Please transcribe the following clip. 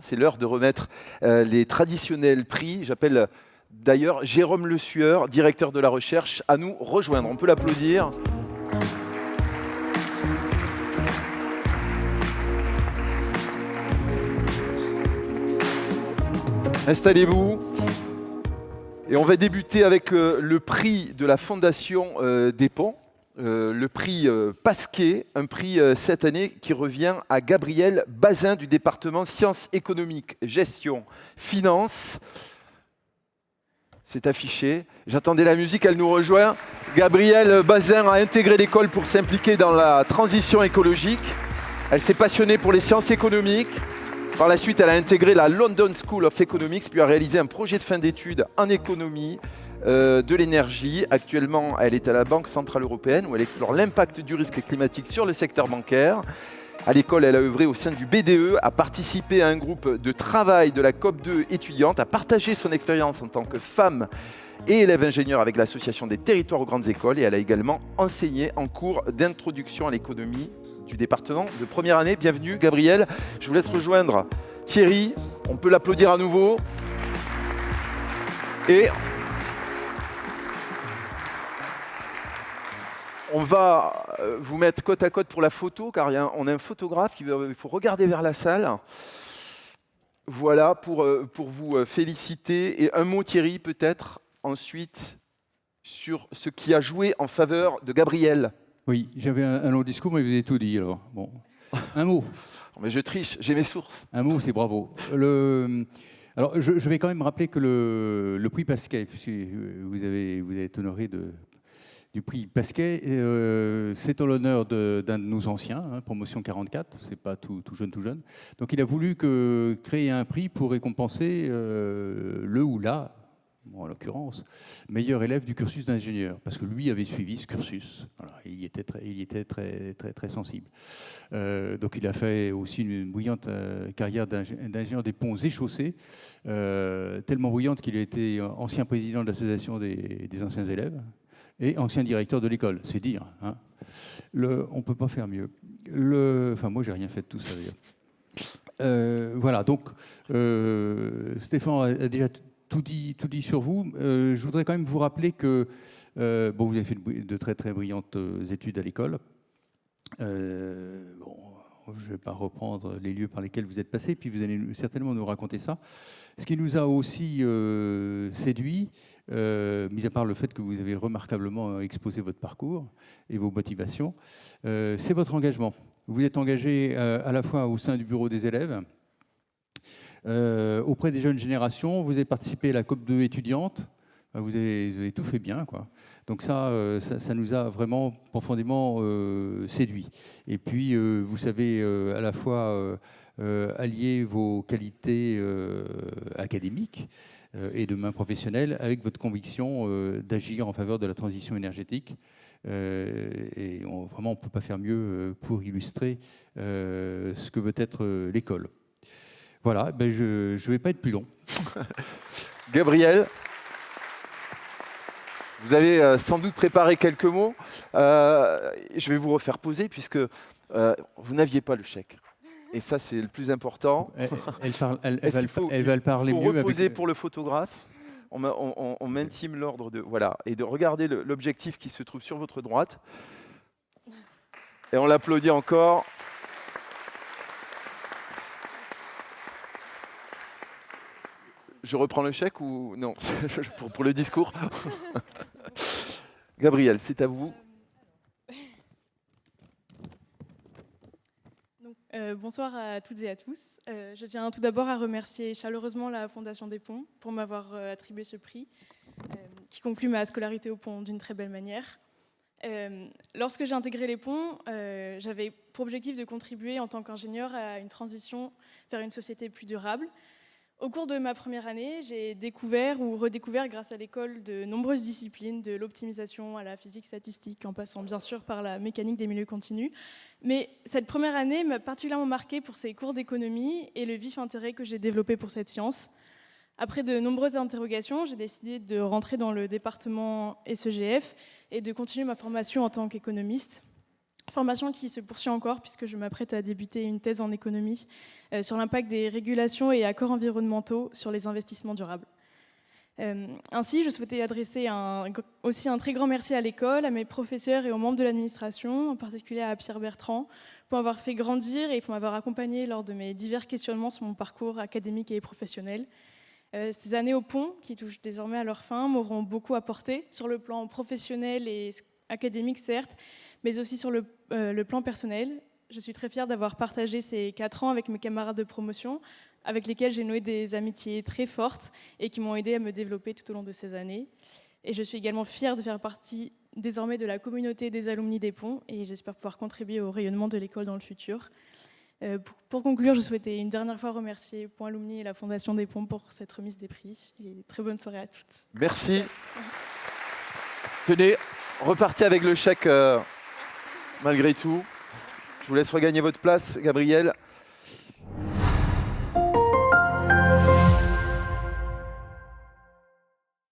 C'est l'heure de remettre les traditionnels prix. J'appelle d'ailleurs Jérôme Le Sueur, directeur de la recherche, à nous rejoindre. On peut l'applaudir. Installez-vous. Et on va débuter avec le prix de la Fondation des Ponts, le prix Pasquet, un prix cette année qui revient à Gabriel Bazin du département Sciences économiques, gestion, finances. C'est affiché. J'attendais la musique, elle nous rejoint. Gabrielle Bazin a intégré l'école pour s'impliquer dans la transition écologique. Elle s'est passionnée pour les sciences économiques. Par la suite, elle a intégré la London School of Economics, puis a réalisé un projet de fin d'études en économie de l'énergie. Actuellement, elle est à la Banque Centrale Européenne, où elle explore l'impact du risque climatique sur le secteur bancaire. À l'école, elle a œuvré au sein du BDE, a participé à un groupe de travail de la COP2 étudiante, a partagé son expérience en tant que femme et élève ingénieur avec l'Association des territoires aux grandes écoles, et elle a également enseigné en cours d'introduction à l'économie du département de première année. Bienvenue Gabrielle, je vous laisse rejoindre Thierry, on peut l'applaudir à nouveau. Et on va vous mettre côte à côte pour la photo, car on a un photographe, il faut regarder vers la salle. Voilà, pour vous féliciter. Et un mot Thierry peut-être, ensuite, sur ce qui a joué en faveur de Gabrielle. Oui, j'avais un long discours, mais vous avez tout dit alors. Bon, un mot. Mais je triche, j'ai mes sources. Un mot, c'est bravo. Alors, je vais quand même rappeler que le prix Pasquet, puisque vous avez été honoré du prix Pasquet, c'est en l'honneur d'un de nos anciens, promotion 44, c'est pas tout jeune. Donc, il a voulu créer un prix pour récompenser le ou la, en l'occurrence, meilleur élève du cursus d'ingénieur, parce que lui avait suivi ce cursus. Voilà, il y était très sensible. Donc il a fait aussi une brillante carrière d'ingénieur des ponts et chaussées, tellement brillante qu'il a été ancien président de l'association des anciens élèves et ancien directeur de l'école, c'est dire. Hein. On ne peut pas faire mieux. Enfin, moi, j'ai rien fait de tout ça, d'ailleurs. Voilà, donc Stéphane a déjà tout dit sur vous. Je voudrais quand même vous rappeler que vous avez fait de très brillantes études à l'école. Je ne vais pas reprendre les lieux par lesquels vous êtes passé, puis vous allez certainement nous raconter ça. Ce qui nous a aussi séduit, mis à part le fait que vous avez remarquablement exposé votre parcours et vos motivations, c'est votre engagement. Vous êtes engagé à la fois au sein du bureau des élèves, auprès des jeunes générations, vous avez participé à la COP2 étudiante, vous avez tout fait bien, quoi. Donc ça nous a vraiment profondément séduit. Et puis, vous savez à la fois allier vos qualités académiques et de main professionnelle avec votre conviction d'agir en faveur de la transition énergétique. Et vraiment, on ne peut pas faire mieux pour illustrer ce que veut être l'école. Voilà, je ne vais pas être plus long. Gabrielle, vous avez sans doute préparé quelques mots. Je vais vous refaire poser puisque vous n'aviez pas le chèque. Et ça, c'est le plus important. Elle va le parler mieux. Il faut reposer pour le photographe. On m'intime l'ordre et de regarder l'objectif qui se trouve sur votre droite. Et on l'applaudit encore. Je reprends le chèque ou non pour le discours. Gabrielle, c'est à vous. Bonsoir à toutes et à tous. Je tiens tout d'abord à remercier chaleureusement la Fondation des Ponts pour m'avoir attribué ce prix, qui conclut ma scolarité au Pont d'une très belle manière. Lorsque j'ai intégré les Ponts, j'avais pour objectif de contribuer en tant qu'ingénieur à une transition vers une société plus durable. Au cours de ma première année, j'ai découvert ou redécouvert grâce à l'école de nombreuses disciplines, de l'optimisation à la physique statistique, en passant bien sûr par la mécanique des milieux continus. Mais cette première année m'a particulièrement marquée pour ses cours d'économie et le vif intérêt que j'ai développé pour cette science. Après de nombreuses interrogations, j'ai décidé de rentrer dans le département SEGF et de continuer ma formation en tant qu'économiste. Formation qui se poursuit encore puisque je m'apprête à débuter une thèse en économie sur l'impact des régulations et accords environnementaux sur les investissements durables. Ainsi, je souhaitais adresser aussi un très grand merci à l'école, à mes professeurs et aux membres de l'administration, en particulier à Pierre Bertrand, pour m'avoir fait grandir et pour m'avoir accompagné lors de mes divers questionnements sur mon parcours académique et professionnel. Ces années au pont, qui touchent désormais à leur fin, m'auront beaucoup apporté sur le plan professionnel et académique, certes, mais aussi sur le plan personnel. Je suis très fière d'avoir partagé ces 4 ans avec mes camarades de promotion, avec lesquels j'ai noué des amitiés très fortes et qui m'ont aidé à me développer tout au long de ces années. Et je suis également fière de faire partie désormais de la communauté des alumni des ponts et j'espère pouvoir contribuer au rayonnement de l'école dans le futur. Pour conclure, je souhaitais une dernière fois remercier Point Alumni et la Fondation des Ponts pour cette remise des prix. Et très bonne soirée à toutes. Merci. Tenez, repartez avec le chèque malgré tout. Je vous laisse regagner votre place, Gabrielle.